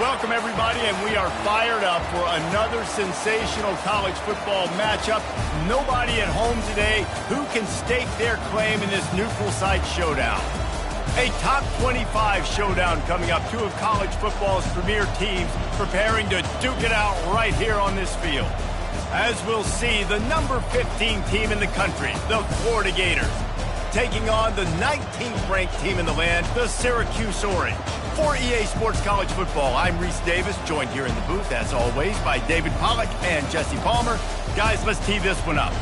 Welcome, everybody, and we are fired up for another sensational college football matchup. Nobody at home today who can stake their claim in this neutral site showdown. A top 25 showdown coming up. Two of college football's premier teams preparing to duke it out right here on this field. As we'll see, the number 15 team in the country, the Florida Gators, taking on the 19th ranked team in the land, the Syracuse Orange. For EA Sports College Football, I'm Reese Davis, joined here in the booth, as always, by David Pollack and Jesse Palmer. Guys, let's tee this one up.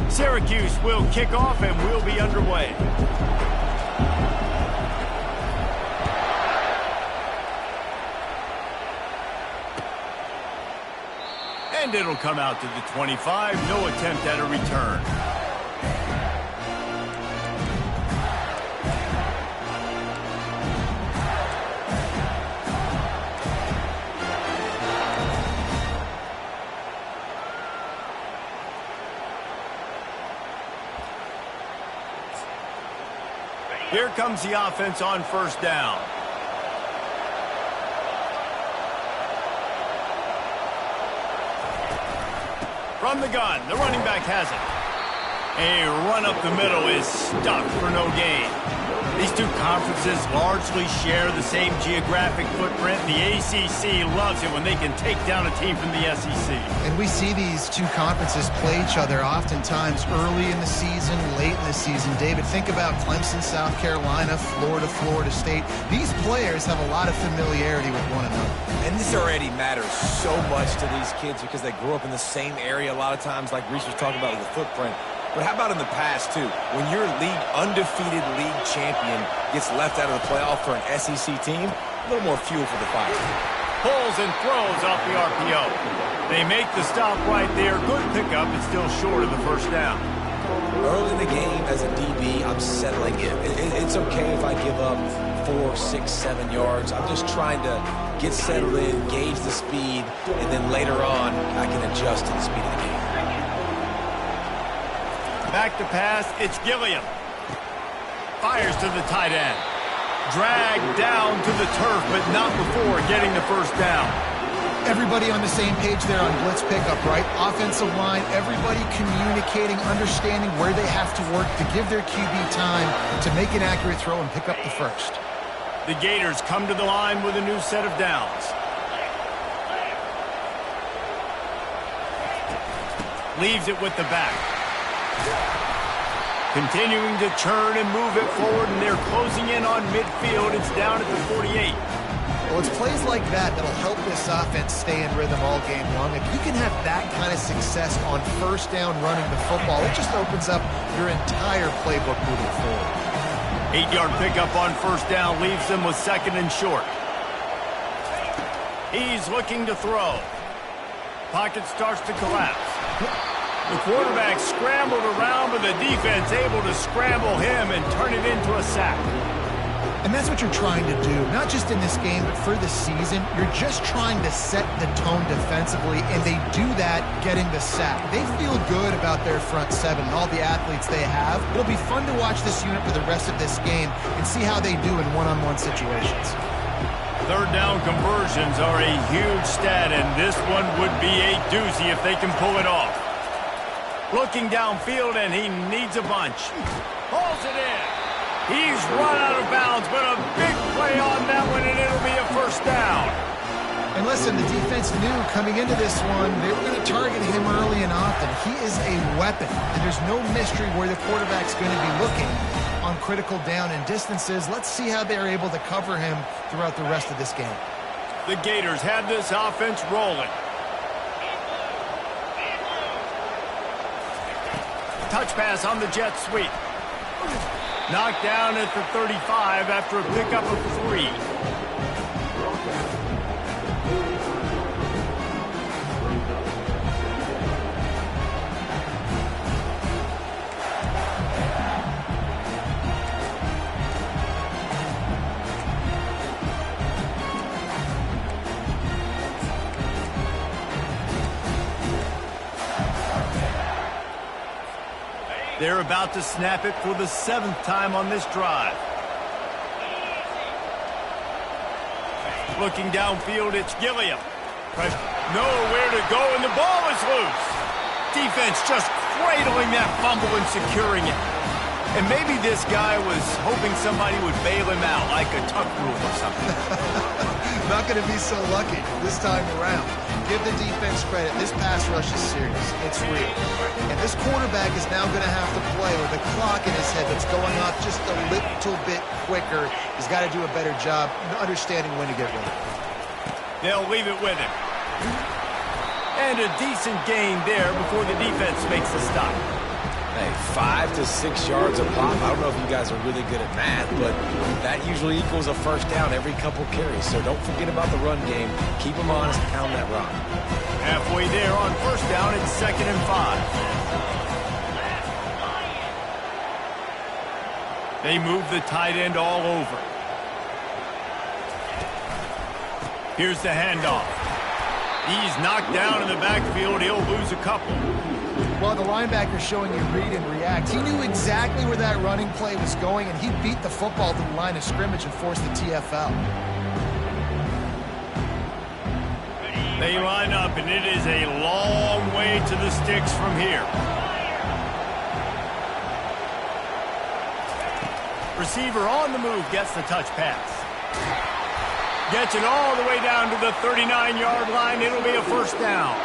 Syracuse will kick off and we'll be underway. And it'll come out to the 25. No attempt at a return. Here comes the offense on first down. From the gun, the running back has it. A run up the middle is stuck for no gain. These two conferences largely share the same geographic footprint. The ACC loves it when they can take down a team from the SEC. And we see these two conferences play each other oftentimes early in the season, late in the season. David, think about Clemson, South Carolina, Florida, Florida State. These players have a lot of familiarity with one another. And this already matters so much to these kids because they grew up in the same area a lot of times, like Reese was talking about with the footprint. But how about in the past, too? When your undefeated league champion gets left out of the playoff for an SEC team, a little more fuel for the fire. Pulls and throws off the RPO. They make the stop right there. Good pickup, but still short of the first down. Early in the game, as a DB, I'm settling in. It's okay if I give up 4, 6, 7 yards. I'm just trying to get settled in, gauge the speed, and then later on, I can adjust to the speed of the game. Back to pass, it's Gilliam. Fires to the tight end. Dragged down to the turf, but not before getting the first down. Everybody on the same page there on blitz pickup, right? Offensive line, everybody communicating, understanding where they have to work to give their QB time to make an accurate throw and pick up the first. The Gators come to the line with a new set of downs. Leaves it with the back. Continuing to churn and move it forward, and they're closing in on midfield. It's down at the 48. Well, it's plays like that that'll help this offense stay in rhythm all game long. If you can have that kind of success on first down running the football, it just opens up your entire playbook moving forward. 8-yard pickup on first down leaves them with second and short. He's looking to throw. Pocket starts to collapse. The quarterback scrambled around, but the defense able to scramble him and turn it into a sack. And that's what you're trying to do, not just in this game, but for the season. You're just trying to set the tone defensively, and they do that getting the sack. They feel good about their front seven and all the athletes they have. It'll be fun to watch this unit for the rest of this game and see how they do in one-on-one situations. Third down conversions are a huge stat, and this one would be a doozy if they can pull it off. Looking downfield, and he needs a bunch. Hauls it in. He's run out of bounds, but a big play on that one, and it'll be a first down. And listen, the defense knew coming into this one, they were going to target him early and often. He is a weapon, and there's no mystery where the quarterback's going to be looking on critical down and distances. Let's see how they're able to cover him throughout the rest of this game. The Gators have this offense rolling. Touch pass on the jet sweep. Knocked down at the 35 after a pickup of 3. They're about to snap it for the 7th time on this drive. Looking downfield, it's Gilliam. Nowhere to go, and the ball is loose. Defense just cradling that fumble and securing it. And maybe this guy was hoping somebody would bail him out, like a tuck rule or something. Not going to be so lucky this time around. Give the defense credit. This pass rush is serious. It's real. And this quarterback is now going to have to play with a clock in his head that's going off just a little bit quicker. He's got to do a better job understanding when to get rid of it. They'll leave it with him. And a decent gain there before the defense makes the stop. Hey, 5 to 6 yards a pop. I don't know if you guys are really good at math, but that usually equals a first down every couple carries. So don't forget about the run game. Keep them honest, pound that rock. Halfway there on first down, it's 2nd and 5. They move the tight end all over. Here's the handoff. He's knocked down in the backfield. He'll lose a couple. Well, the linebacker's showing you read and react. He knew exactly where that running play was going, and he beat the football to the line of scrimmage and forced the TFL. They line up, and it is a long way to the sticks from here. Receiver on the move gets the touch pass. Gets it all the way down to the 39-yard line. It'll be a first down.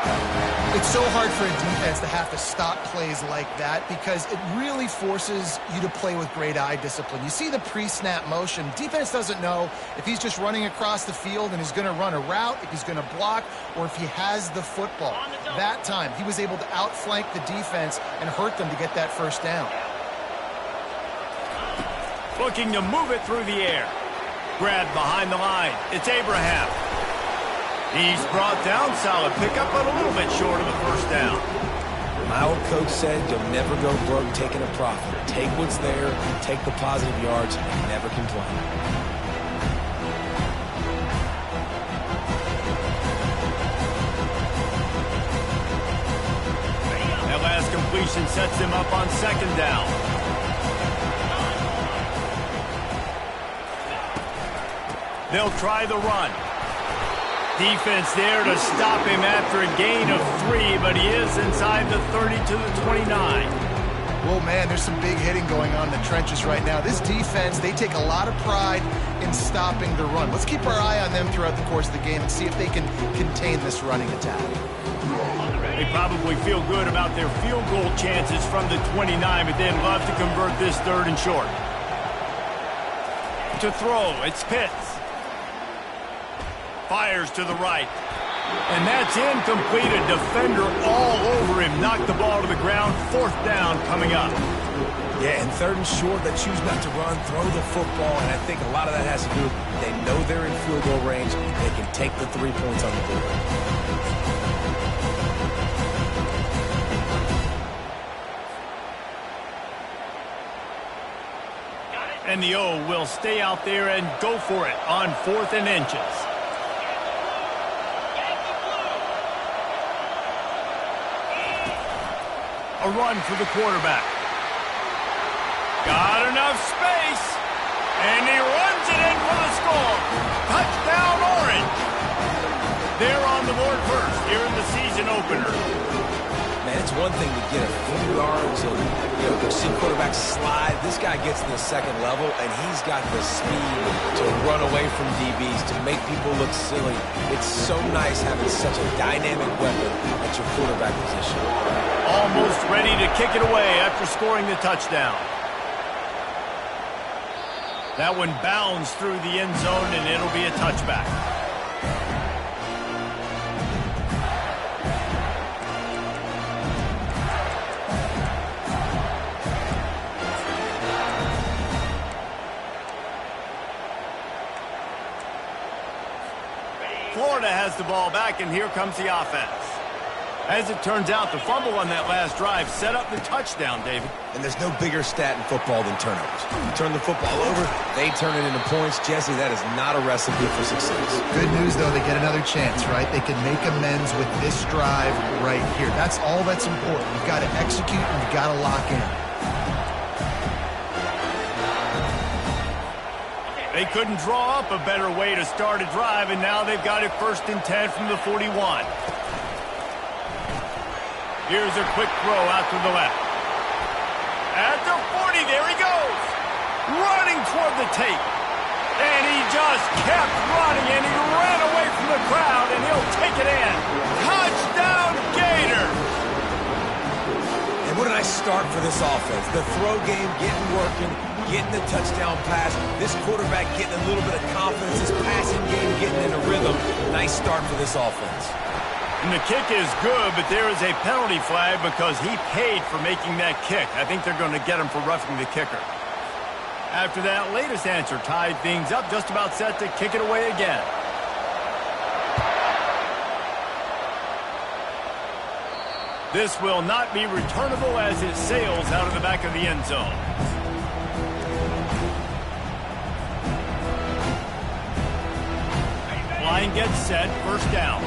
It's so hard for a defense to have to stop plays like that because it really forces you to play with great eye discipline. You see the pre-snap motion. Defense doesn't know if he's just running across the field and he's going to run a route, if he's going to block, or if he has the football. That time, he was able to outflank the defense and hurt them to get that first down. Looking to move it through the air. Grab behind the line. It's Abraham. He's brought down. Solid pickup, but a little bit short of the first down. My old coach said you'll never go broke taking a profit. Take what's there, take the positive yards, and never complain. That last completion sets him up on 2nd down. They'll try the run. Defense there to stop him after a gain of 3, but he is inside the 30 to the 29. Well, man, there's some big hitting going on in the trenches right now. This defense, they take a lot of pride in stopping the run. Let's keep our eye on them throughout the course of the game and see if they can contain this running attack. They probably feel good about their field goal chances from the 29, but they'd love to convert this 3rd and short. To throw, it's Pitts. Fires to the right. And that's incomplete. A defender all over him. Knocked the ball to the ground. 4th down coming up. Yeah, and 3rd and short, they choose not to run, throw the football, and I think a lot of that has to do with they know they're in field goal range. They can take the 3 points on the board. And the O will stay out there and go for it on 4th and inches. A run for the quarterback. Got enough space. And he runs it in for the score. Touchdown, Orange. They're on the board first here in the season opener. Man, it's one thing to get a few yards and go see quarterbacks slide. This guy gets to the 2nd level, and he's got the speed to run away from DBs, to make people look silly. It's so nice having such a dynamic weapon at your quarterback position. Almost ready to kick it away after scoring the touchdown. That one bounds through the end zone, and it'll be a touchback. Florida has the ball back, and here comes the offense. As it turns out, the fumble on that last drive set up the touchdown, David. And there's no bigger stat in football than turnovers. You turn the football over, they turn it into points. Jesse, that is not a recipe for success. Good news, though, they get another chance, right? They can make amends with this drive right here. That's all that's important. You've got to execute and you've got to lock in. They couldn't draw up a better way to start a drive, and now they've got it 1st and 10 from the 41. Here's a quick throw out to the left. At the 40, there he goes. Running toward the tape. And he just kept running, and he ran away from the crowd, and he'll take it in. Touchdown, Gators! And what a nice start for this offense. The throw game getting working, getting the touchdown pass. This quarterback getting a little bit of confidence. This passing game getting in a rhythm. Nice start for this offense. And the kick is good, but there is a penalty flag because he paid for making that kick. I think they're going to get him for roughing the kicker. After that latest answer tied things up, just about set to kick it away again. This will not be returnable as it sails out of the back of the end zone. Line gets set, 1st down.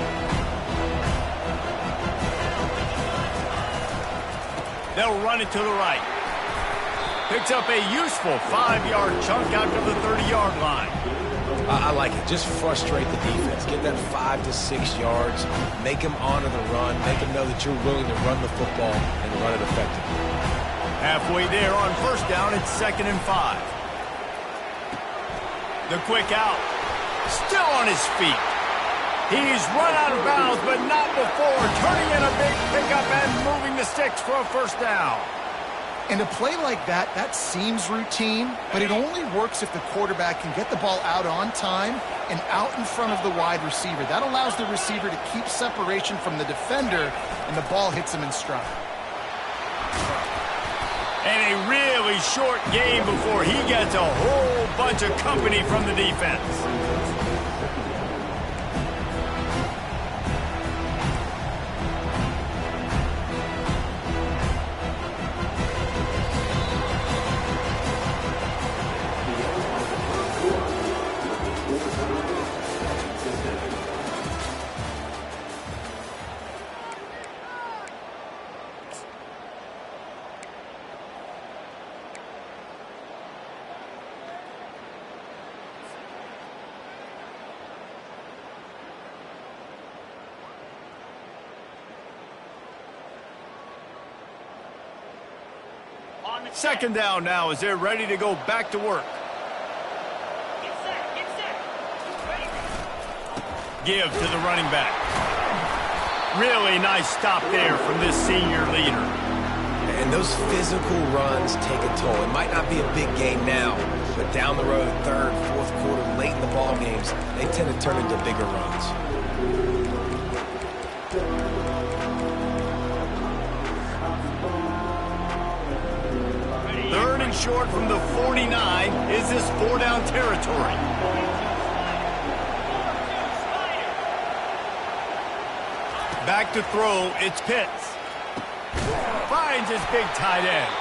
They'll run it to the right. Picks up a useful 5-yard chunk out to the 30-yard line. I like it. Just frustrate the defense. Get that 5 to 6 yards. Make them honor the run. Make them know that you're willing to run the football and run it effectively. Halfway there on 1st down, it's 2nd and 5. The quick out. Still on his feet. He's run out of bounds, but not before. Turning in a big pickup and moving the sticks for a 1st down. And a play like that, that seems routine, but it only works if the quarterback can get the ball out on time and out in front of the wide receiver. That allows the receiver to keep separation from the defender, and the ball hits him in stride. And a really short game before he gets a whole bunch of company from the defense. Second down now as they're ready to go back to work. Give to the running back. Really nice stop there from this senior leader. And those physical runs take a toll. It might not be a big game now, but down the road, 3rd, 4th quarter, late in the ball games, they tend to turn into bigger runs. Short from the 49. Is this 4-down territory? Back to throw, it's Pitts. Finds his big tight end.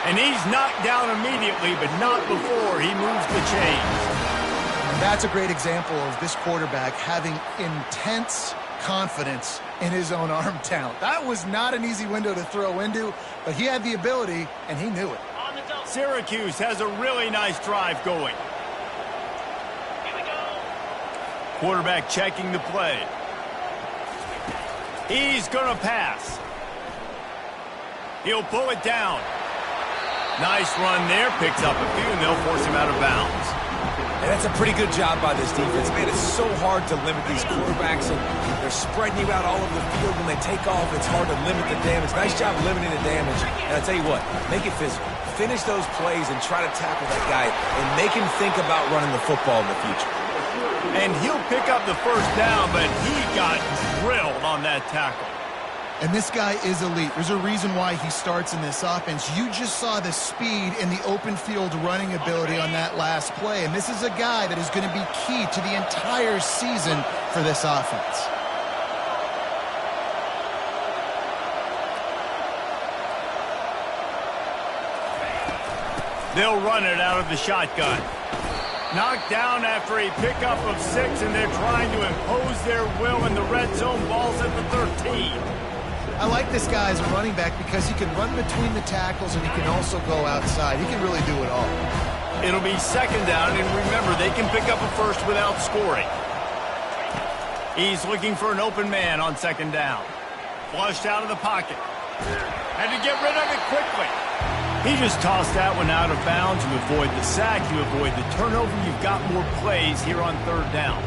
And he's knocked down immediately, but not before he moves the chains. And that's a great example of this quarterback having intense confidence in his own arm talent. That was not an easy window to throw into, but he had the ability, and he knew it. Syracuse has a really nice drive going. Here we go. Quarterback checking the play. He's going to pass. He'll pull it down. Nice run there. Picks up a few, and they'll force him out of bounds. And that's a pretty good job by this defense. Man, it's so hard to limit these quarterbacks, and they're spreading you out all over the field. When they take off, it's hard to limit the damage. Nice job limiting the damage. And I'll tell you what, make it physical. Finish those plays and try to tackle that guy and make him think about running the football in the future. And he'll pick up the 1st down, but he got drilled on that tackle. And this guy is elite. There's a reason why he starts in this offense. You just saw the speed and the open field running ability on that last play. And this is a guy that is going to be key to the entire season for this offense. They'll run it out of the shotgun. Knocked down after a pickup of 6, and they're trying to impose their will in the red zone. Ball's at the 13. I like this guy as a running back because he can run between the tackles and he can also go outside. He can really do it all. It'll be second down, and remember, they can pick up a first without scoring. He's looking for an open man on second down. Flushed out of the pocket. Had to get rid of it quickly. He just tossed that one out of bounds. You avoid the sack, you avoid the turnover. You've got more plays here on third down.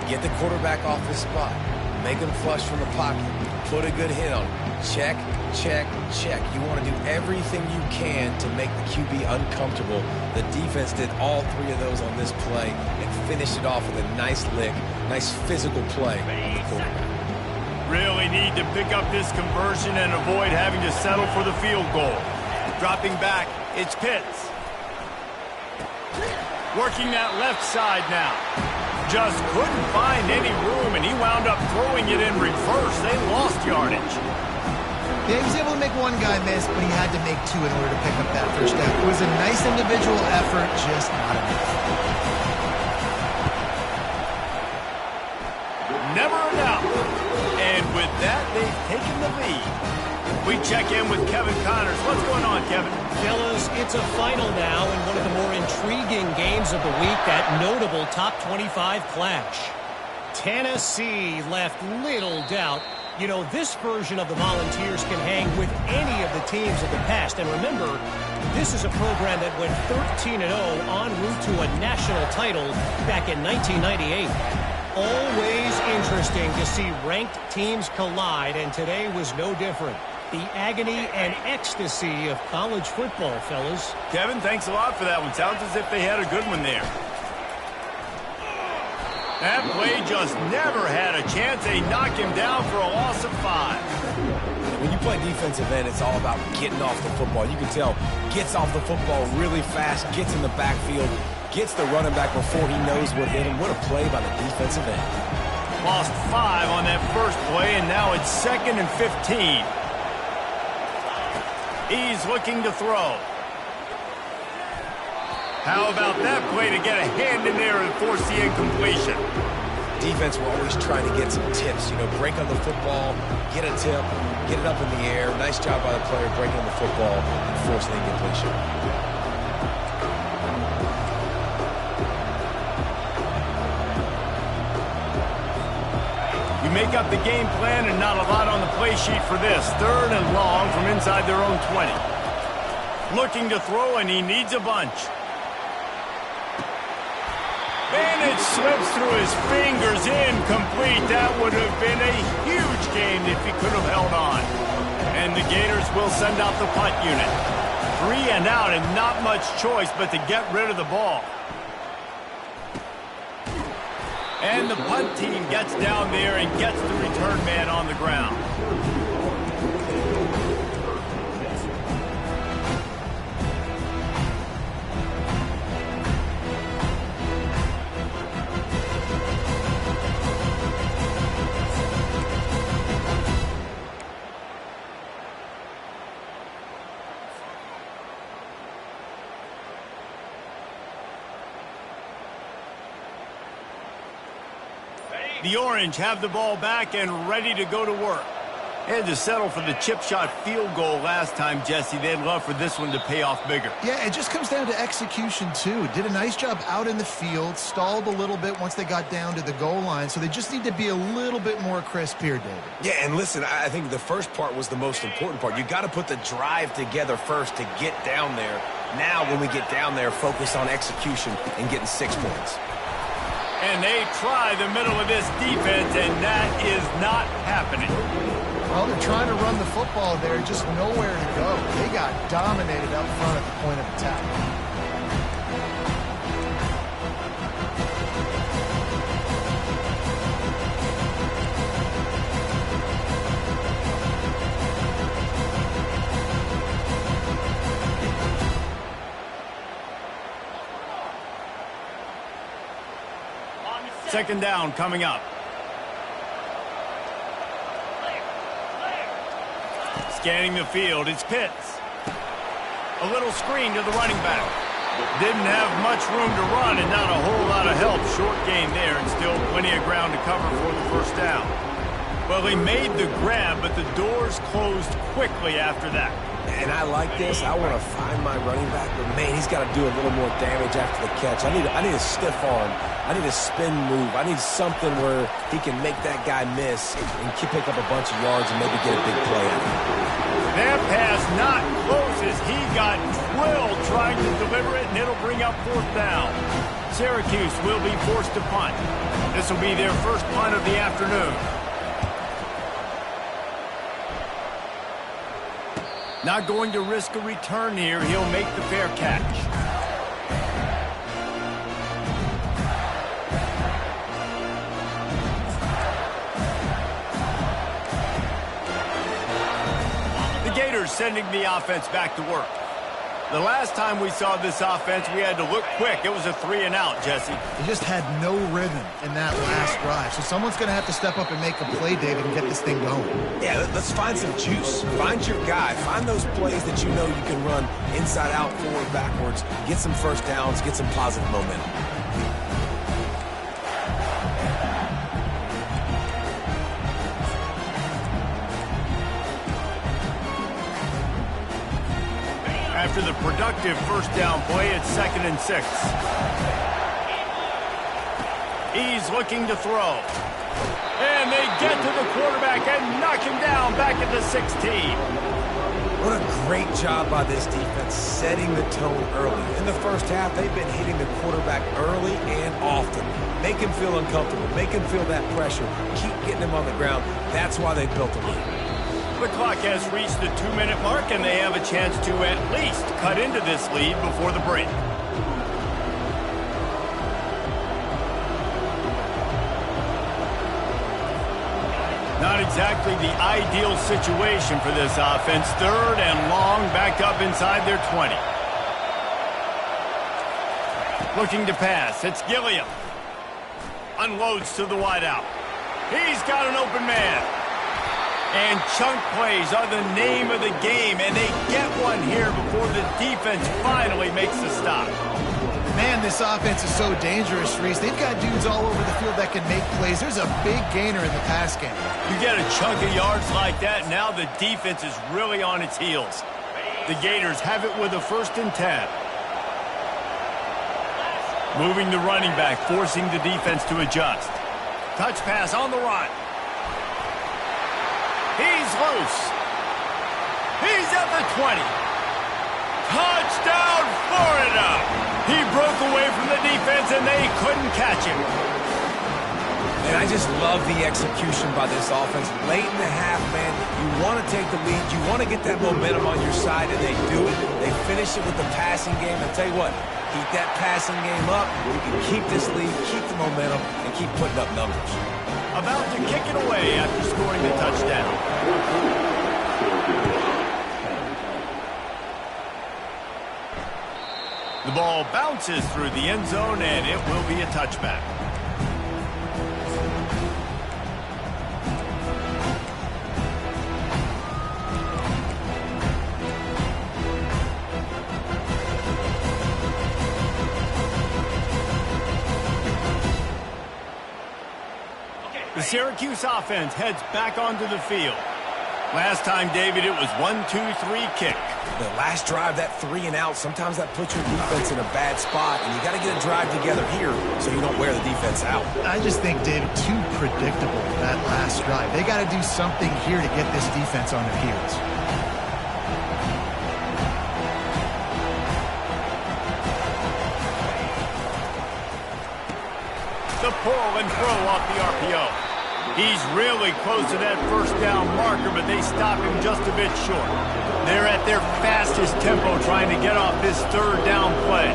Get the quarterback off his spot. Make him flush from the pocket. Put a good hit on him. Check, check, check. You want to do everything you can to make the QB uncomfortable. The defense did all three of those on this play and finished it off with a nice lick, nice physical play on the quarterback. Really need to pick up this conversion and avoid having to settle for the field goal. Dropping back, it's Pitts. Working that left side now. Just couldn't find any room, and he wound up throwing it in reverse. They lost yardage. Yeah, he was able to make one guy miss, but he had to make two in order to pick up that first down. It was a nice individual effort, just not enough. Never enough. And with that, they've taken the lead. We check in with Kevin Connors. What's going on, Kevin? Fellas, it's a final now in one of the more intriguing games of the week, that notable top 25 clash. Tennessee left little doubt. You know, this version of the Volunteers can hang with any of the teams of the past. And remember, this is a program that went 13-0 en route to a national title back in 1998. Always interesting to see ranked teams collide, and today was no different. The agony and ecstasy of college football, fellas. Kevin, thanks a lot for that one. Sounds as if they had a good one there. That play just never had a chance. They knock him down for a loss of 5. When you play defensive end, it's all about getting off the football. You can tell, gets off the football really fast, gets in the backfield, gets the running back before he knows what hit him. What a play by the defensive end. Lost 5 on that first play, and now it's 2nd and 15. He's looking to throw. How about that play to get a hand in there and force the incompletion? Defense will always try to get some tips. You know, break on the football, get a tip, get it up in the air. Nice job by the player breaking on the football and forcing the incompletion. You make up the game plan and not a lot on the play sheet for this. 3rd and long from inside their own 20. Looking to throw, and he needs a bunch. And it slips through his fingers, incomplete. That would have been a huge game if he could have held on. And the Gators will send out the punt unit. 3 and out, and not much choice but to get rid of the ball. And the punt team gets down there and gets the return man on the ground. The Orange have the ball back and ready to go to work. They had to settle for the chip shot field goal last time, Jesse. They'd love for this one to pay off bigger. Yeah, it just comes down to execution, too. Did a nice job out in the field, stalled a little bit once they got down to the goal line, so they just need to be a little bit more crisp here, David. Yeah, and listen, I think the first part was the most important part. You got to put the drive together first to get down there. Now, when we get down there, focus on execution and getting 6 points. And they try the middle of this defense, and that is not happening. Well, they're trying to run the football there, just nowhere to go. They got dominated up front at the point of attack. Second down coming up. Scanning the field, it's Pitts. A little screen to the running back. Didn't have much room to run and not a whole lot of help. Short gain there and still plenty of ground to cover for the first down. Well, he made the grab, but the doors closed quickly after that. And I like this. I want to find my running back, but man, he's got to do a little more damage after the catch. I need a stiff arm. I need a spin move. I need something where he can make that guy miss and pick up a bunch of yards and maybe get a big play out of it. That pass not close as he got drilled trying to deliver it, and it'll bring up 4th down. Syracuse will be forced to punt. This will be their first punt of the afternoon. Not going to risk a return here. He'll make the fair catch. The Gators sending the offense back to work. The last time we saw this offense, we had to look quick. It was a 3-and-out, Jesse. They just had no rhythm in that last drive. So someone's going to have to step up and make a play, David, and get this thing going. Yeah, let's find some juice. Find your guy. Find those plays that you know you can run inside out, forward, backwards. Get some first downs. Get some positive momentum. After the productive first down play, it's 2nd and 6. He's looking to throw. And they get to the quarterback and knock him down back at the 16. What a great job by this defense setting the tone early. In the first half, they've been hitting the quarterback early and often. Make him feel uncomfortable. Make him feel that pressure. Keep getting him on the ground. That's why they built a lead. The clock has reached the 2-minute mark, and they have a chance to at least cut into this lead before the break. Not exactly the ideal situation for this offense. 3rd and long, backed up inside their 20. Looking to pass. It's Gilliam. Unloads to the wideout. He's got an open man. And chunk plays are the name of the game, and they get one here before the defense finally makes the stop. Man, this offense is so dangerous, Reese. They've got dudes all over the field that can make plays. There's a big gainer in the pass game. You get a chunk of yards like that, now the defense is really on its heels. The Gators have it with a 1st and 10. Moving the running back, forcing the defense to adjust. Touch pass on the run. He's loose. He's at the 20. Touchdown, Florida! He broke away from the defense, and they couldn't catch him. And I just love the execution by this offense. Late in the half, man, you want to take the lead. You want to get that momentum on your side, and they do it. They finish it with the passing game. I'll tell you what, keep that passing game up. We can keep this lead, keep the momentum, and keep putting up numbers. About to kick it away after scoring the touchdown. The ball bounces through the end zone, and it will be a touchback. The Syracuse offense heads back onto the field. Last time, David, it was 1-2-3 kick. The last drive, that 3-and-out, sometimes that puts your defense in a bad spot, and you got to get a drive together here so you don't wear the defense out. I just think, David, too predictable that last drive. They got to do something here to get this defense on their heels. The pull and throw off the RPO. He's really close to that first down marker, but they stop him just a bit short. They're at their fastest tempo trying to get off this 3rd down play.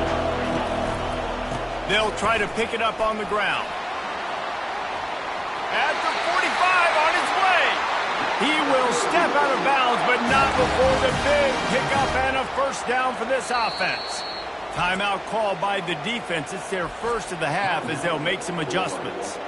They'll try to pick it up on the ground. At the 45 on his way. He will step out of bounds, but not before the big pickup and a first down for this offense. Timeout called by the defense. It's their first of the half as they'll make some adjustments.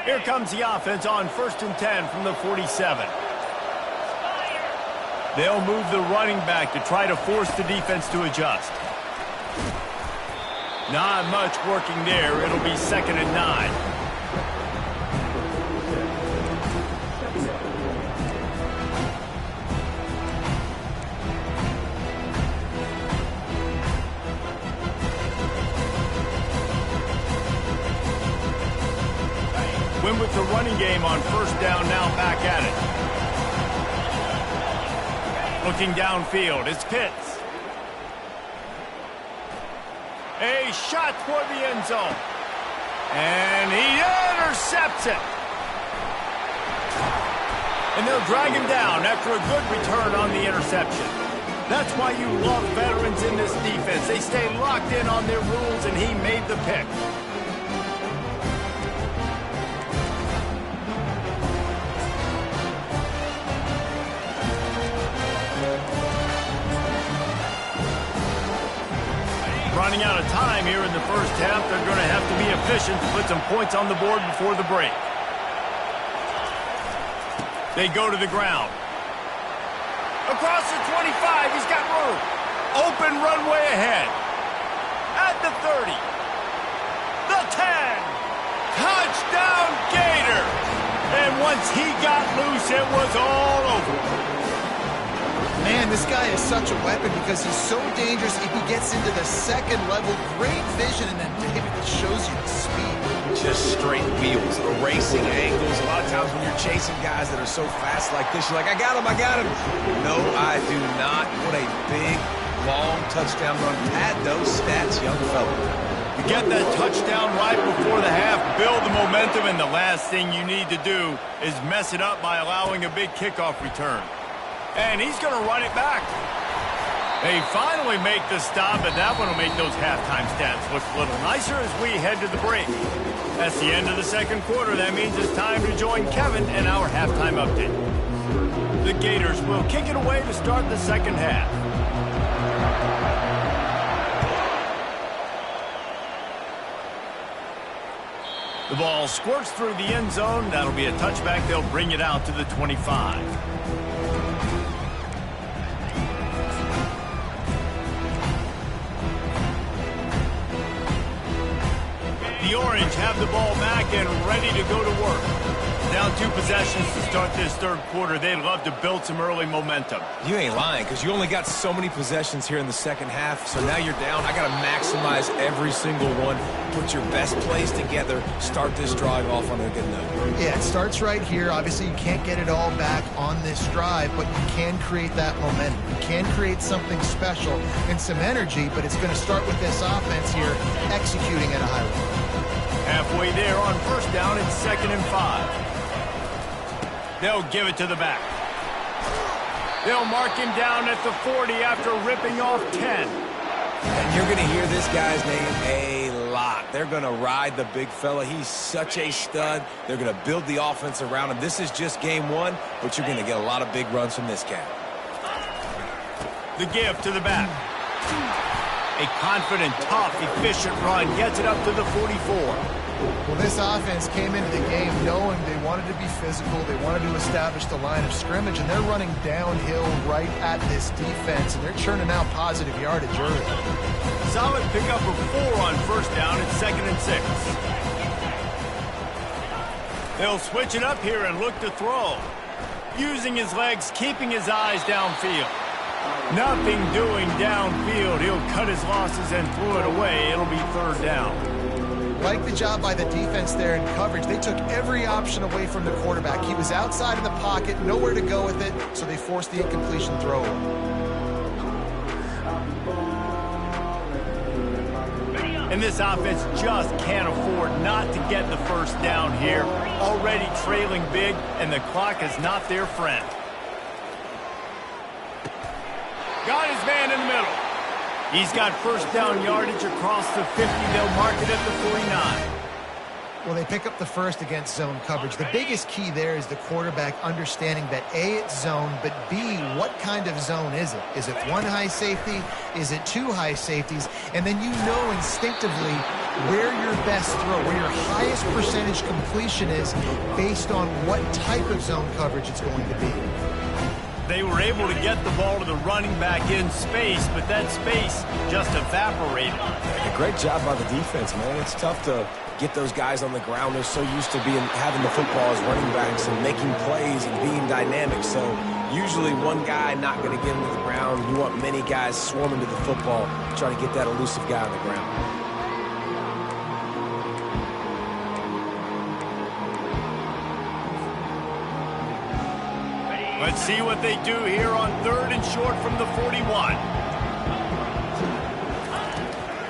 Here comes the offense on 1st and 10 from the 47. They'll move the running back to try to force the defense to adjust. Not much working there. It'll be 2nd and 9. Win with the running game on 1st down, now back at it. Looking downfield, it's Pitts. A shot for the end zone. And he intercepts it. And they'll drag him down after a good return on the interception. That's why you love veterans in this defense. They stay locked in on their rules, and he made the pick. Running out of time here in the first half. They're going to have to be efficient to put some points on the board before the break. They go to the ground. Across the 25, he's got room. Open runway ahead. At the 30. The 10. Touchdown Gator. And once he got loose, it was all over. Man, this guy is such a weapon because he's so dangerous if he gets into the second level. Great vision, and then David shows you the speed. Just straight wheels, erasing angles. A lot of times when you're chasing guys that are so fast like this, you're like, I got him, I got him. No, I do not. What a big, long touchdown run. Pad those stats, young fella. You get that touchdown right before the half, build the momentum, and the last thing you need to do is mess it up by allowing a big kickoff return. And he's going to run it back. They finally make the stop, and that one will make those halftime stats look a little nicer as we head to the break. That's the end of the second quarter. That means it's time to join Kevin in our halftime update. The Gators will kick it away to start the second half. The ball squirts through the end zone. That'll be a touchback. They'll bring it out to the 25. The Orange have the ball back and ready to go to work. Down 2 possessions to start this third quarter. They'd love to build some early momentum. You ain't lying, because you only got so many possessions here in the second half, so now you're down. I got to maximize every single one. Put your best plays together. Start this drive off on a good note. Yeah, it starts right here. Obviously, you can't get it all back on this drive, but you can create that momentum. You can create something special and some energy, but it's going to start with this offense here executing at a high level. Halfway there on 1st down, it's 2nd and 5. They'll give it to the back. They'll mark him down at the 40 after ripping off 10. And you're going to hear this guy's name a lot. They're going to ride the big fella. He's such a stud. They're going to build the offense around him. This is just game 1, but you're going to get a lot of big runs from this cat. The give to the back. A confident, tough, efficient run gets it up to the 44. Well, this offense came into the game knowing they wanted to be physical, they wanted to establish the line of scrimmage, and they're running downhill right at this defense, and they're churning out positive yardage early. Solid pickup of 4 on 1st down at 2nd and 6. They'll switch it up here and look to throw. Using his legs, keeping his eyes downfield. Nothing doing downfield. He'll cut his losses and throw it away. It'll be 3rd down. Like the job by the defense there in coverage. They took every option away from the quarterback. He was outside of the pocket, nowhere to go with it, so they forced the incompletion throw. And this offense just can't afford not to get the 1st down here. Already trailing big, and the clock is not their friend. Got his man in the middle. He's got 1st down yardage across the 50. They'll mark it at the 49. Well, they pick up the first against zone coverage. The biggest key there is the quarterback understanding that A, it's zone, but B, what kind of zone is it? Is it one high safety? Is it two high safeties? And then you know instinctively where your best throw, where your highest percentage completion is based on what type of zone coverage it's going to be. They were able to get the ball to the running back in space, but that space just evaporated. A great job by the defense, man. It's tough to get those guys on the ground. They're so used to having the football as running backs and making plays and being dynamic. So usually one guy not going to get him to the ground. You want many guys swarming to the football, trying to get that elusive guy on the ground. Let's see what they do here on 3rd and short from the 41.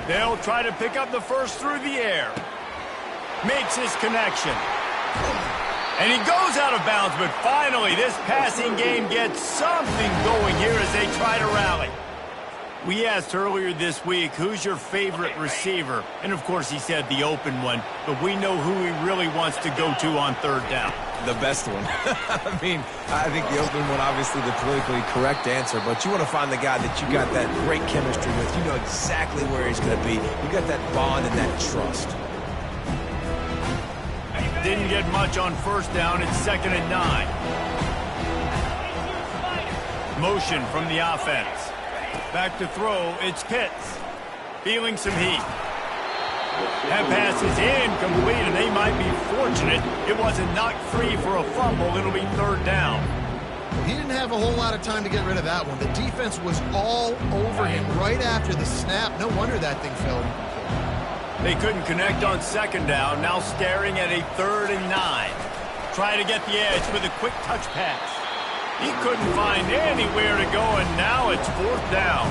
They'll try to pick up the first through the air. Makes his connection. And he goes out of bounds, but finally this passing game gets something going here as they try to rally. We asked earlier this week, who's your favorite receiver? And of course he said the open one, but we know who he really wants to go to on 3rd down. The best one. I mean, I think the open one, obviously the politically correct answer, but you want to find the guy that you got that great chemistry with. You know exactly where he's going to be. You got that bond and that trust. Didn't get much on 1st down. It's 2nd and 9. Motion from the offense. Back to throw. It's Pitts. Feeling some heat. That pass is incomplete, and they might be fortunate it wasn't knocked free for a fumble. It'll be 3rd down. He didn't have a whole lot of time to get rid of that one. The defense was all over him right after the snap. No wonder that thing failed. They couldn't connect on 2nd down. Now staring at a 3rd and 9. Try to get the edge with a quick touch pass. He couldn't find anywhere to go, and now it's 4th down.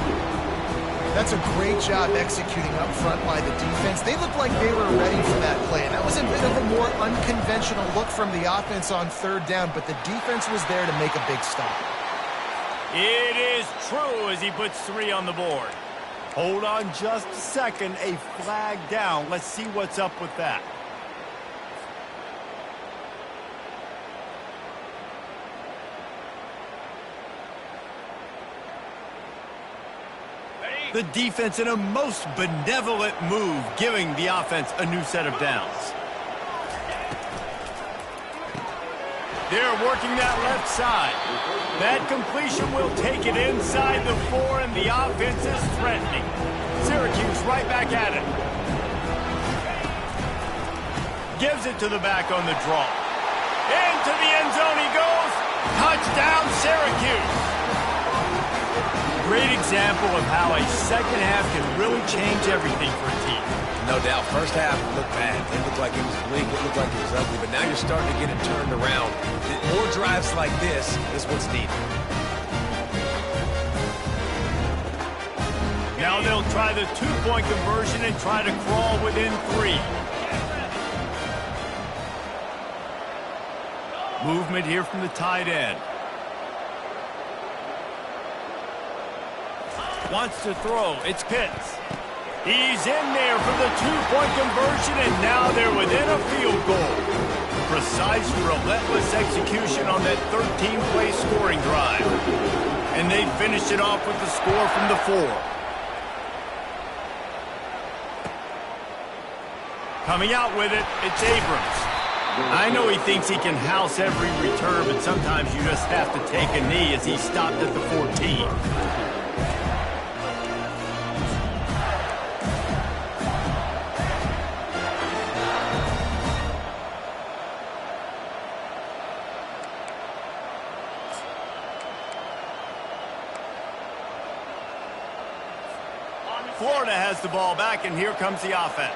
That's a great job executing up front by the defense. They looked like they were ready for that play, and that was a bit of a more unconventional look from the offense on 3rd down, but the defense was there to make a big stop. It is true as he puts 3 on the board. Hold on just a second. A flag down. Let's see what's up with that. The defense in a most benevolent move, giving the offense a new set of downs. They're working that left side. That completion will take it inside the 4, and the offense is threatening. Syracuse right back at it. Gives it to the back on the draw. Into the end zone he goes. Touchdown, Syracuse. Great example of how a second half can really change everything for a team. No doubt. First half looked bad. It looked like it was bleak. It looked like it was ugly. But now you're starting to get it turned around. More drives like this is what's needed. Now they'll try the 2-point conversion and try to crawl within 3. Movement here from the tight end. Wants to throw. It's Pitts. He's in there for the 2-point conversion, and now they're within a field goal. Precise, relentless execution on that 13-play scoring drive. And they finished it off with the score from the 4. Coming out with it, it's Abrams. I know he thinks he can house every return, but sometimes you just have to take a knee as he stopped at the 14. Florida has the ball back, and here comes the offense.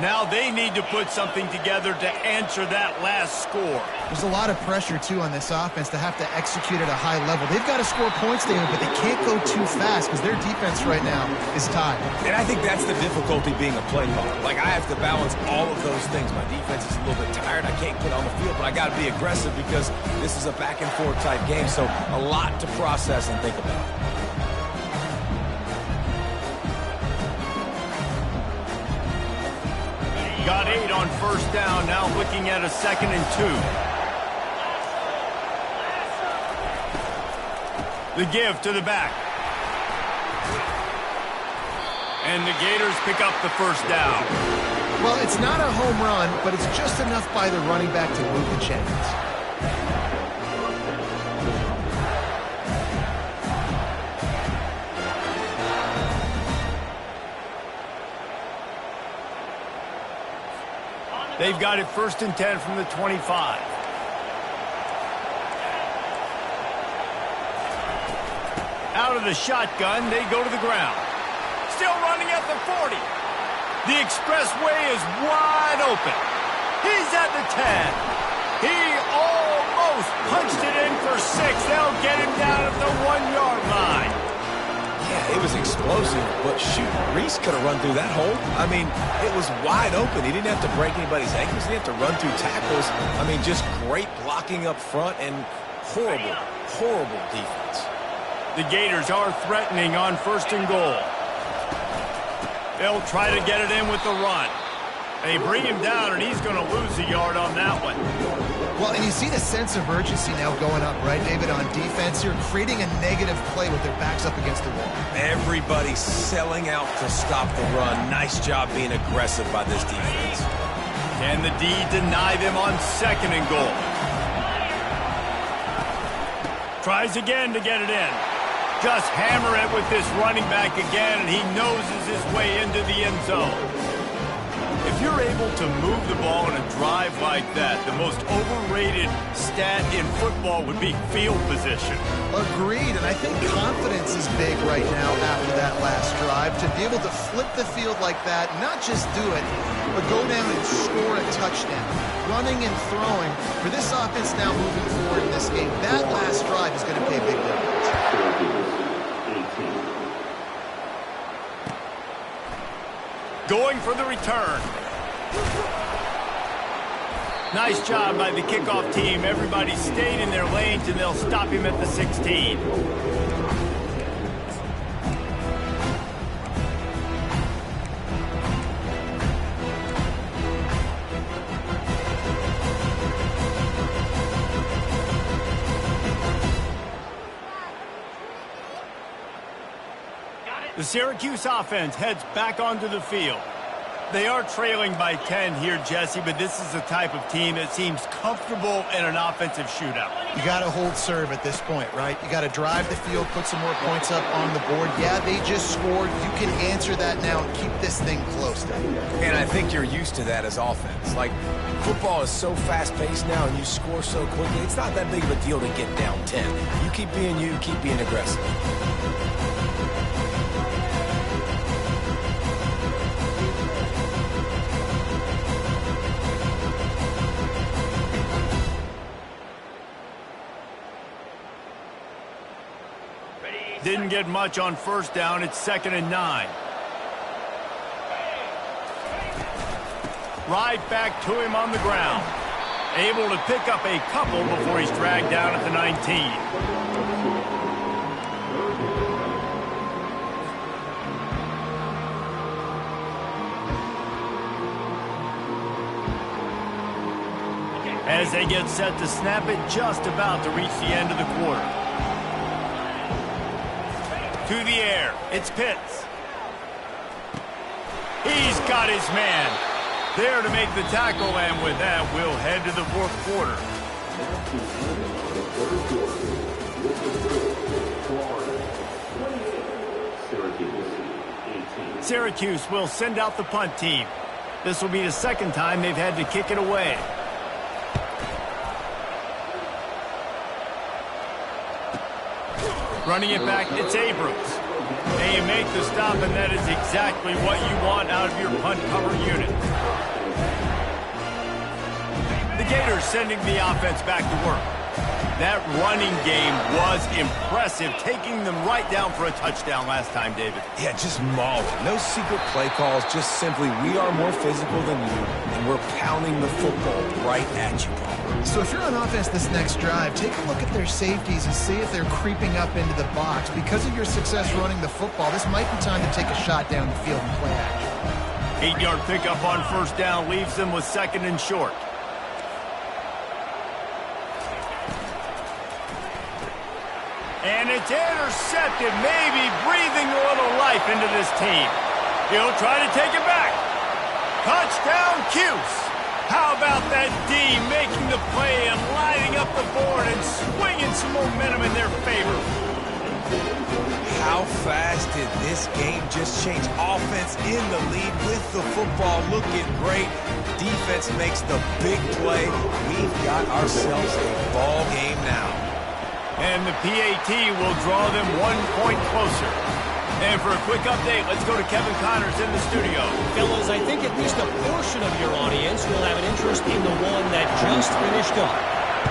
Now they need to put something together to answer that last score. There's a lot of pressure, too, on this offense to have to execute at a high level. They've got to score points, David, but they can't go too fast because their defense right now is tied. And I think that's the difficulty being a play caller. Like, I have to balance all of those things. My defense is a little bit tired. I can't get on the field, but I got to be aggressive because this is a back-and-forth type game, so a lot to process and think about. got 8 on first down, now looking at a 2nd and 2. The give to the back. And the Gators pick up the first down. Well, it's not a home run, but it's just enough by the running back to move the chains. They've got it 1st and 10 from the 25. Out of the shotgun, they go to the ground. Still running at the 40. The expressway is wide open. He's at the 10. He almost punched it in for 6. They'll get him down at the 1-yard line. Yeah, it was explosive, but shoot, Reese could have run through that hole. I mean, it was wide open. He didn't have to break anybody's ankles. He didn't have to run through tackles. I mean, just great blocking up front and horrible, horrible defense. The Gators are threatening on 1st and goal. They'll try to get it in with the run. They bring him down, and he's going to lose a yard on that one. Well, and you see the sense of urgency now going up, right, David, on defense. You're creating a negative play with their backs up against the wall. Everybody's selling out to stop the run. Nice job being aggressive by this defense. Can the D deny them on 2nd and goal? Tries again to get it in. Just hammer it with this running back again, and he noses his way into the end zone. If you're able to move the ball in a drive like that, the most overrated stat in football would be field position. Agreed, and I think confidence is big right now after that last drive. To be able to flip the field like that, not just do it, but go down and score a touchdown. Running and throwing, for this offense now moving forward in this game, that last drive is going to pay big dividends. Going for the return. Nice job by the kickoff team. Everybody stayed in their lanes, and they'll stop him at the 16. The Syracuse offense heads back onto the field. They are trailing by 10 here, Jesse, but this is the type of team that seems comfortable in an offensive shootout. You got to hold serve at this point, right? You got to drive the field, put some more points up on the board. Yeah, they just scored. You can answer that now and keep this thing close. And I think you're used to that as offense. Like, football is so fast-paced now and you score so quickly, it's not that big of a deal to get down 10. You keep being you, keep being aggressive. Didn't get much on 1st down. It's 2nd and 9. Right back to him on the ground. Able to pick up a couple before he's dragged down at the 19. As they get set to snap it, just about to reach the end of the quarter. To the air, it's Pitts. He's got his man. There to make the tackle, and with that, we'll head to the 4th quarter. Syracuse will send out the punt team. This will be the 2nd time they've had to kick it away. Running it back, it's Abrams. And you make the stop, and that is exactly what you want out of your punt cover unit. The Gators sending the offense back to work. That running game was impressive, taking them right down for a touchdown last time, David. Yeah, just mauling. No secret play calls, just simply we are more physical than you, and we're pounding the football right at you, Paul. So if you're on offense this next drive, take a look at their safeties and see if they're creeping up into the box. Because of your success running the football, this might be time to take a shot down the field and play action. 8-yard pickup on first down leaves them with 2nd and short. And it's intercepted, maybe breathing a little life into this team. He'll try to take it back. Touchdown, Cuse. How about that D making the play and lighting up the board and swinging some momentum in their favor? How fast did this game just change? Offense in the lead with the football looking great. Defense makes the big play. We've got ourselves a ball game now. And the PAT will draw them 1 point closer. And for a quick update, let's go to Kevin Connors in the studio. Fellas, I think at least a portion of your audience will have an interest in the one that just finished up.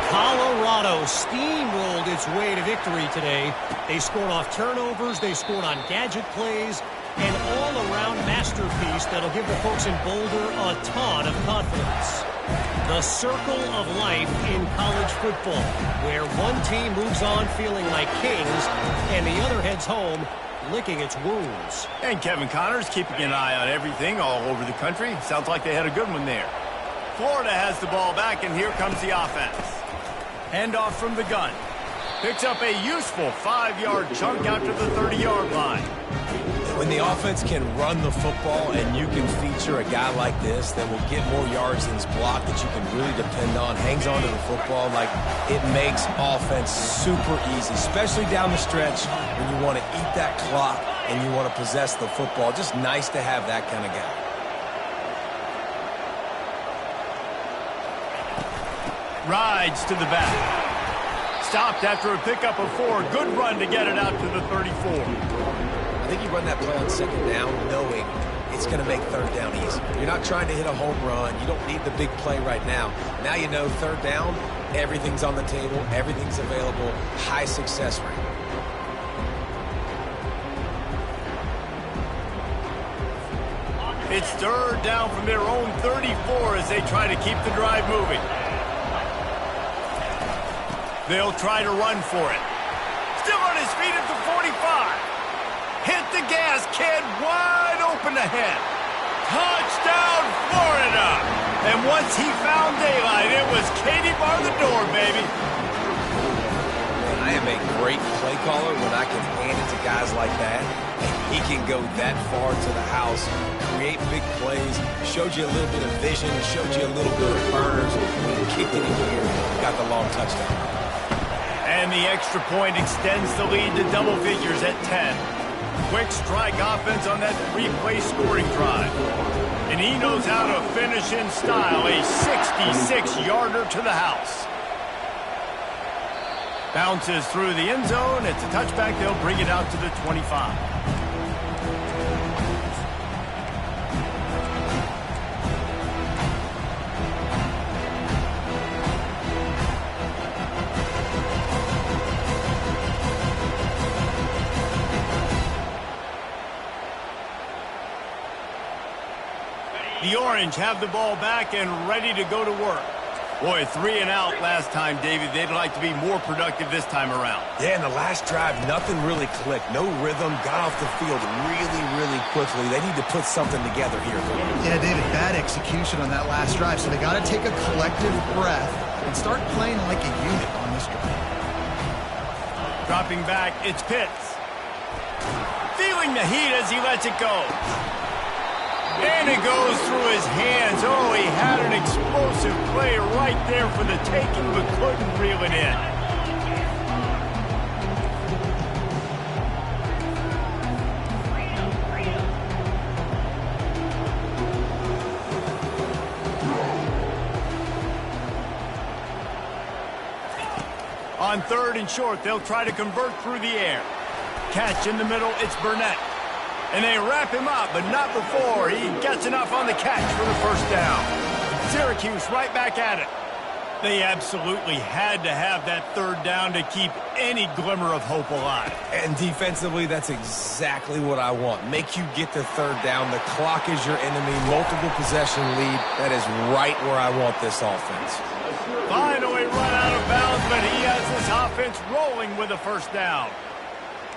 Colorado steamrolled its way to victory today. They scored off turnovers, they scored on gadget plays, an all-around masterpiece that'll give the folks in Boulder a ton of confidence. The circle of life in college football, where one team moves on feeling like kings and the other heads home licking its wounds. And Kevin Connors keeping an eye on everything all over the country. Sounds like they had a good one there. Florida has the ball back, and here comes the offense. Handoff from the gun. Picks up a useful 5-yard chunk out to the 30-yard line. When the offense can run the football and you can feature a guy like this that will get more yards than his block that you can really depend on, hangs on to the football, like it makes offense super easy, especially down the stretch when you want to eat that clock and you want to possess the football. Just nice to have that kind of guy. Rides to the back. Stopped after a pickup of 4. Good run to get it out to the 34. I think you run that play on 2nd down knowing it's going to make 3rd down easy. You're not trying to hit a home run. You don't need the big play right now. Now you know 3rd down, everything's on the table, everything's available, high success rate. It's 3rd down from their own 34 as they try to keep the drive moving. They'll try to run for it. Still on his feet at the 45. Hit the gas, kid. Wide open ahead. Touchdown, Florida. And once he found daylight, it was Katie bar the door, baby. I am a great play caller when I can hand it to guys like that. He can go that far to the house, create big plays, showed you a little bit of vision, showed you a little bit of burners. When he kicked it in here, got the long touchdown. And the extra point extends the lead to double figures at 10. Quick strike offense on that 3-play scoring drive. And he knows how to finish in style, a 66-yarder to the house. Bounces through the end zone. It's a touchback. They'll bring it out to the 25. The Orange have the ball back and ready to go to work. Boy, 3 and out last time, David. They'd like to be more productive this time around. Yeah, in the last drive, nothing really clicked. No rhythm, got off the field really, really quickly. They need to put something together here. Yeah, David, bad execution on that last drive, so they got to take a collective breath and start playing like a unit on this drive. Dropping back, it's Pitts. Feeling the heat as he lets it go. And it goes through his hands. Oh, he had an explosive play right there for the taking, but couldn't reel it in. On 3rd and short, they'll try to convert through the air. Catch in the middle, it's Burnett. And they wrap him up, but not before he gets enough on the catch for the 1st down. Syracuse right back at it. They absolutely had to have that 3rd down to keep any glimmer of hope alive. And defensively, that's exactly what I want. Make you get the 3rd down. The clock is your enemy. Multiple possession lead. That is right where I want this offense. Finally run out of bounds, but he has this offense rolling with a 1st down.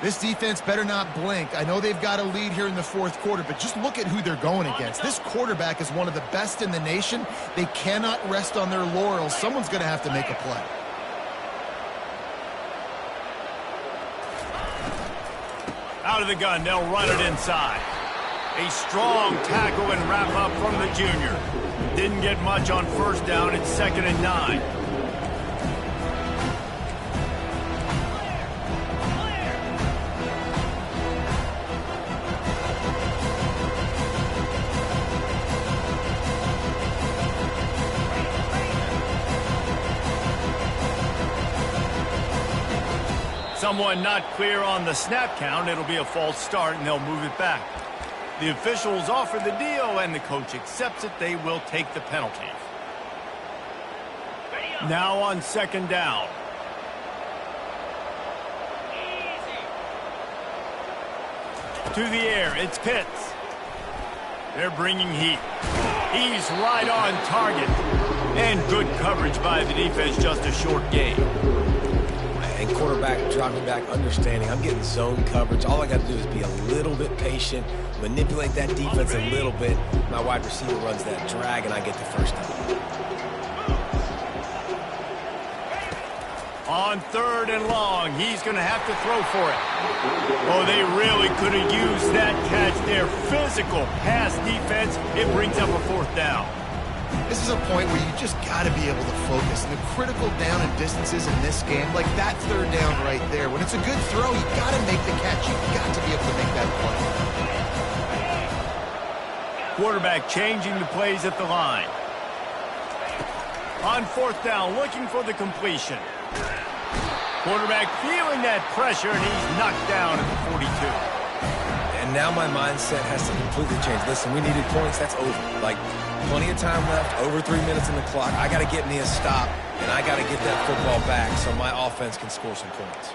This defense better not blink. I know they've got a lead here in the fourth quarter, but just look at who they're going against. This quarterback is one of the best in the nation. They cannot rest on their laurels. Someone's going to have to make a play. Out of the gun, they'll run it inside. A strong tackle and wrap up from the junior. Didn't get much on first down. It's 2nd and 9. Someone not clear on the snap count. It'll be a false start, and they'll move it back. The officials offer the deal, and the coach accepts it. They will take the penalty. Now on 2nd down. To the air, it's Pitts. They're bringing heat. He's right on target. And good coverage by the defense, just a short gain. And quarterback dropping back, understanding I'm getting zone coverage. All I got to do is be a little bit patient, manipulate that defense a little bit. My wide receiver runs that drag, and I get the first down. On 3rd and long, he's going to have to throw for it. Oh, they really could have used that catch there. Physical pass defense. It brings up a 4th down. This is a point where you just got to be able to focus. And the critical down and distances in this game, like that 3rd down right there. When it's a good throw, you got to make the catch. You got to be able to make that play. Quarterback changing the plays at the line. On 4th down, looking for the completion. Quarterback feeling that pressure, and he's knocked down at the 42. And now my mindset has to completely change. Listen, we needed points. That's over. Like, plenty of time left, over 3 minutes in the clock. I got to get me a stop, and I got to get that football back so my offense can score some points.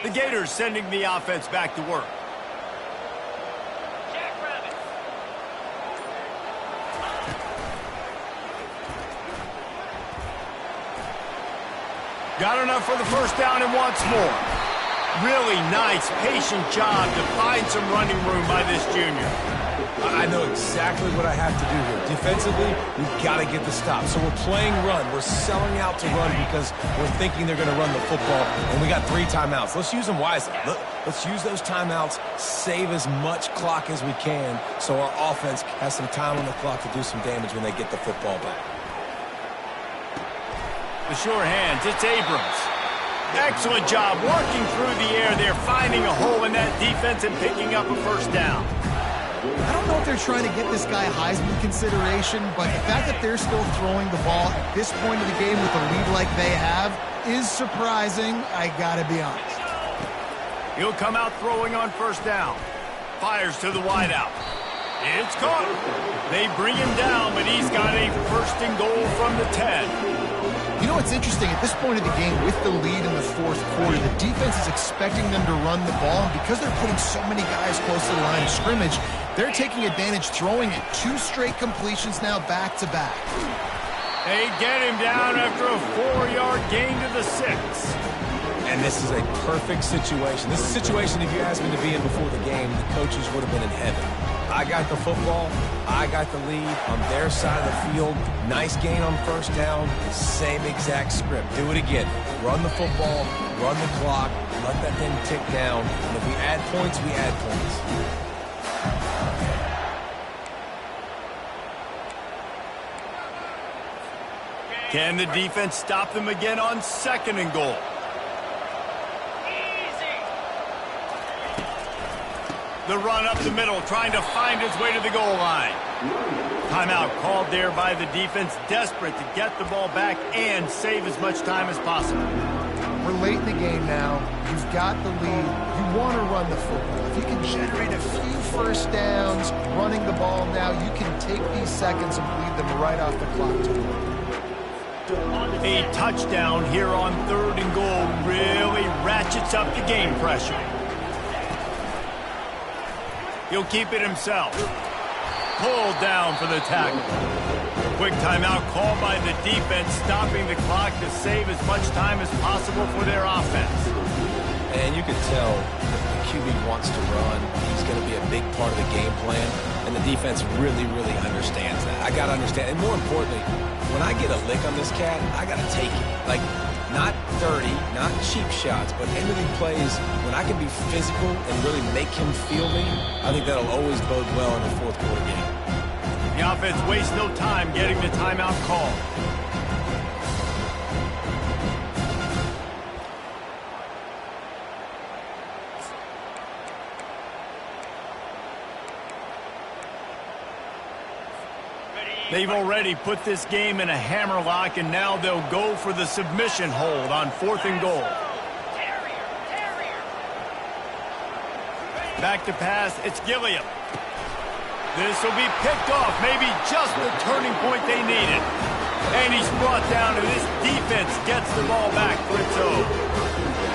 The Gators sending the offense back to work. Got enough for the first down and wants more. Really nice, patient job to find some running room by this junior. I know exactly what I have to do here. Defensively, we've got to get the stop. So we're playing run. We're selling out to run because we're thinking they're going to run the football, and we got 3 timeouts. Let's use them wisely. Let's use those timeouts, save as much clock as we can so our offense has some time on the clock to do some damage when they get the football back. The sure hands, it's Abrams. Excellent job working through the air there, finding a hole in that defense and picking up a first down. I don't know if they're trying to get this guy Heisman consideration, but the fact that they're still throwing the ball at this point of the game with a lead like they have is surprising, I gotta be honest. He'll come out throwing on first down. Fires to the wideout. It's caught. They bring him down, but he's got a 1st and goal from the 10. You know what's interesting? At this point of the game, with the lead in the fourth quarter, the defense is expecting them to run the ball. And because they're putting so many guys close to the line of scrimmage, they're taking advantage, throwing it 2 straight completions now back-to-back. They get him down after a 4-yard gain to the 6. And this is a perfect situation. This is a situation, if you asked me to be in before the game, the coaches would have been in heaven. I got the football. I got the lead on their side of the field. Nice gain on first down. Same exact script. Do it again. Run the football, run the clock, let that thing tick down. And if we add points, we add points. Can the defense stop them again on 2nd and goal? The run up the middle, trying to find his way to the goal line. Timeout called there by the defense, desperate to get the ball back and save as much time as possible. We're late in the game now. You've got the lead. You want to run the football. If you can generate a few first downs running the ball now, you can take these seconds and bleed them right off the clock to win. A touchdown here on 3rd and goal really ratchets up the game pressure. He'll keep it himself. Pulled down for the tackle. Quick timeout called by the defense, stopping the clock to save as much time as possible for their offense. And you can tell the QB wants to run. He's going to be a big part of the game plan. And the defense really, really understands that. I got to understand. And more importantly, when I get a lick on this cat, I got to take it. Like, not dirty, not cheap shots, but end of the plays, when I can be physical and really make him feel me, I think that'll always bode well in a fourth quarter game. The offense wastes no time getting the timeout call. They've already put this game in a hammerlock, and now they'll go for the submission hold on 4th and goal. Back to pass, it's Gilliam. This will be picked off, maybe just the turning point they needed. And he's brought down, and this defense gets the ball back for its own.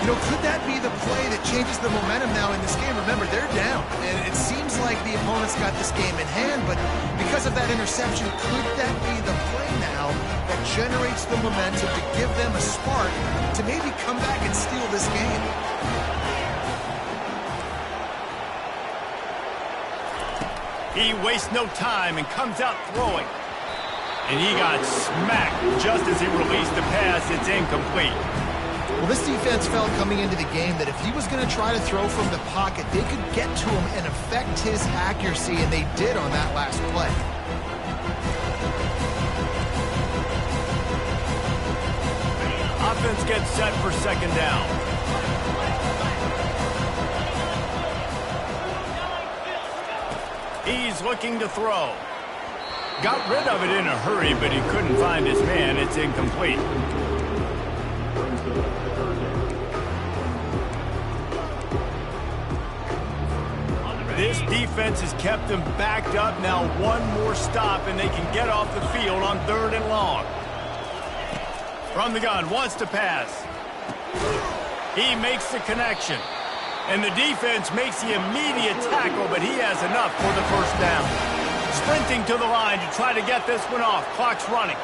You know, could that be the play that changes the momentum now in this game? Remember, they're down, and it seems like the opponent's got this game in hand, but because of that interception, could that be the play now that generates the momentum to give them a spark to maybe come back and steal this game? He wastes no time and comes out throwing. And he got smacked just as he released the pass. It's incomplete. Well, this defense felt coming into the game that if he was going to try to throw from the pocket, they could get to him and affect his accuracy, and they did on that last play. Offense gets set for 2nd down. He's looking to throw. Got rid of it in a hurry, but he couldn't find his man. It's incomplete. This defense has kept them backed up. Now one more stop, and they can get off the field on 3rd and long. From the gun, wants to pass. He makes the connection. And the defense makes the immediate tackle, but he has enough for the 1st down. Sprinting to the line to try to get this one off. Clock's running.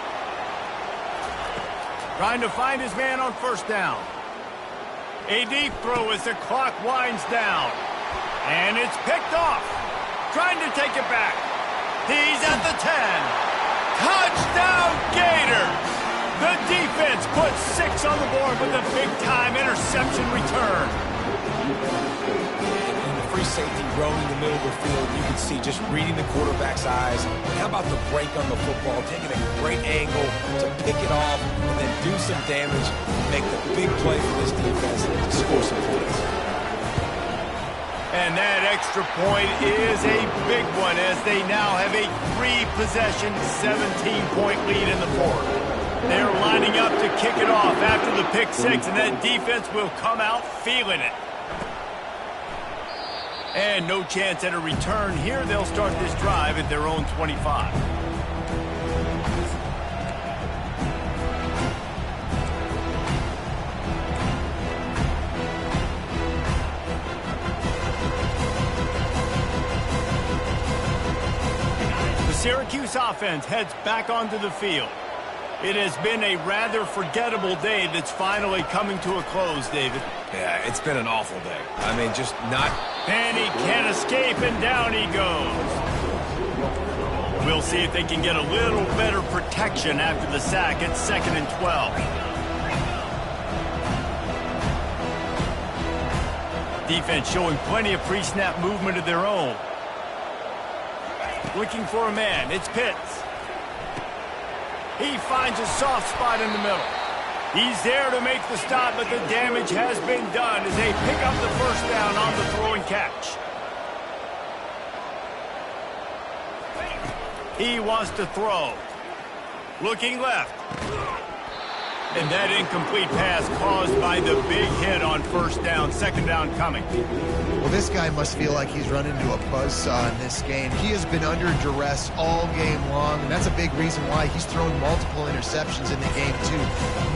Trying to find his man on 1st down. A deep throw as the clock winds down. And it's picked off. Trying to take it back. He's at the 10. Touchdown Gators! The defense puts 6 on the board with a big-time interception return. And the free safety roaming in the middle of the field, you can see just reading the quarterback's eyes. How about the break on the football, taking a great angle to pick it off and then do some damage, make the big play for this defense to score some points. And that extra point is a big one as they now have a 3-possession, 17-point lead in the 4th. They're lining up to kick it off after the pick 6, and that defense will come out feeling it. And no chance at a return here. They'll start this drive at their own 25. Syracuse offense heads back onto the field. It has been a rather forgettable day that's finally coming to a close, David. Yeah, it's been an awful day. I mean, just not... And he can't escape, and down he goes. We'll see if they can get a little better protection after the sack at 2nd and 12. Defense showing plenty of pre-snap movement of their own. Looking for a man. It's Pitts. He finds a soft spot in the middle. He's there to make the stop, but the damage has been done as they pick up the 1st down on the throw and catch. He wants to throw. Looking left. And that incomplete pass caused by the big hit on 1st down. 2nd down coming. Well, this guy must feel like he's run into a buzzsaw in this game. He has been under duress all game long, and that's a big reason why he's thrown multiple interceptions in the game, too.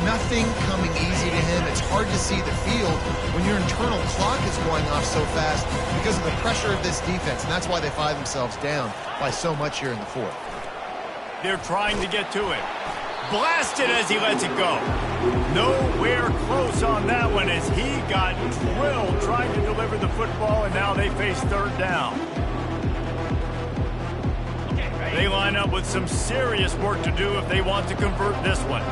Nothing coming easy to him. It's hard to see the field when your internal clock is going off so fast because of the pressure of this defense, and that's why they find themselves down by so much here in the 4th. They're trying to get to it. blasted as he lets it go. Nowhere close on that one as he got drilled trying to deliver the football, and now they face third down. They line up with some serious work to do if they want to convert this one.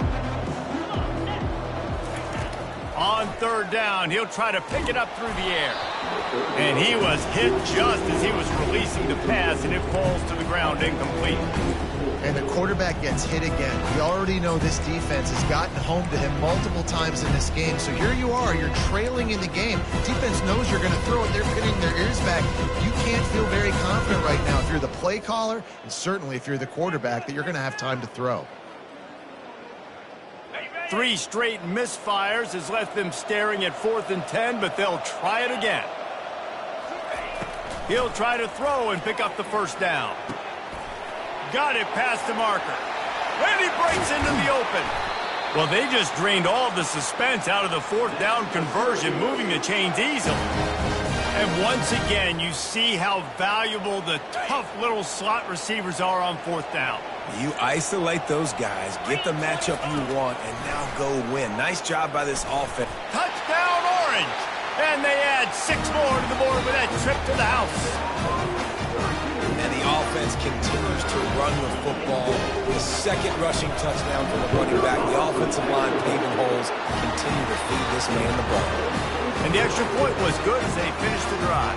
On third down, he'll try to pick it up through the air. And he was hit just as he was releasing the pass, and it falls to the ground incomplete. And the quarterback gets hit again. We already know this defense has gotten home to him multiple times in this game. So here you are, you're trailing in the game. Defense knows you're going to throw it. They're pinning their ears back. You can't feel very confident right now if you're the play caller, and certainly if you're the quarterback, that you're going to have time to throw. 3 straight misfires has left them staring at 4th and 10, but they'll try it again. He'll try to throw and pick up the first down. Got it past the marker. And he breaks into the open. Well, they just drained all the suspense out of the 4th down conversion, moving the chains easily. And once again, you see how valuable the tough little slot receivers are on 4th down. You isolate those guys, get the matchup you want, and now go win. Nice job by this offense. Touchdown, Orange! And they add 6 more to the board with that trip to the house. And the offense continues to run the football. The second rushing touchdown from the running back. The offensive line paving holes continue to feed this man the ball. And the extra point was good as they finished the drive.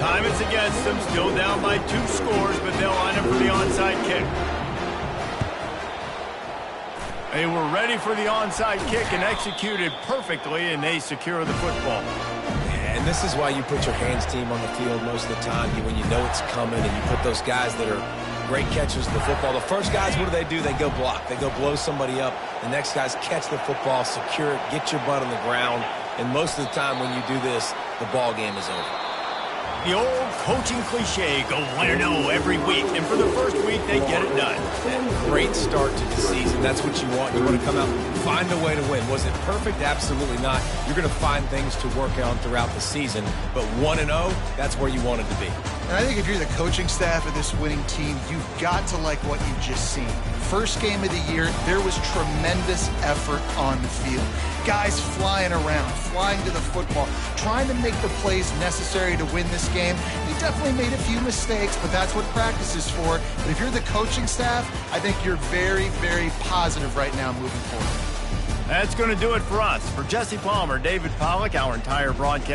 Time is against them, still down by 2 scores, but they'll line up for the onside kick. They were ready for the onside kick and executed perfectly, and they secure the football. And this is why you put your hands team on the field most of the time, when you know it's coming, and you put those guys that are great catchers of the football. The first guys, what do? They go block. They go blow somebody up. The next guys catch the football, secure it, get your butt on the ground. And most of the time when you do this, the ball game is over. The old coaching cliche, go win or no every week. And for the first week, they get it done. And great start to the season. That's what you want. You want to come out and find a way to win. Was it perfect? Absolutely not. You're going to find things to work on throughout the season. But 1-0, that's where you wanted to be. And I think if you're the coaching staff of this winning team, you've got to like what you've just seen. First game of the year, there was tremendous effort on the field. Guys flying around, flying to the football, trying to make the plays necessary to win this game. He definitely made a few mistakes, but that's what practice is for. But if you're the coaching staff, I think you're very, very positive right now moving forward. That's going to do it for us. For Jesse Palmer, David Pollack, our entire broadcast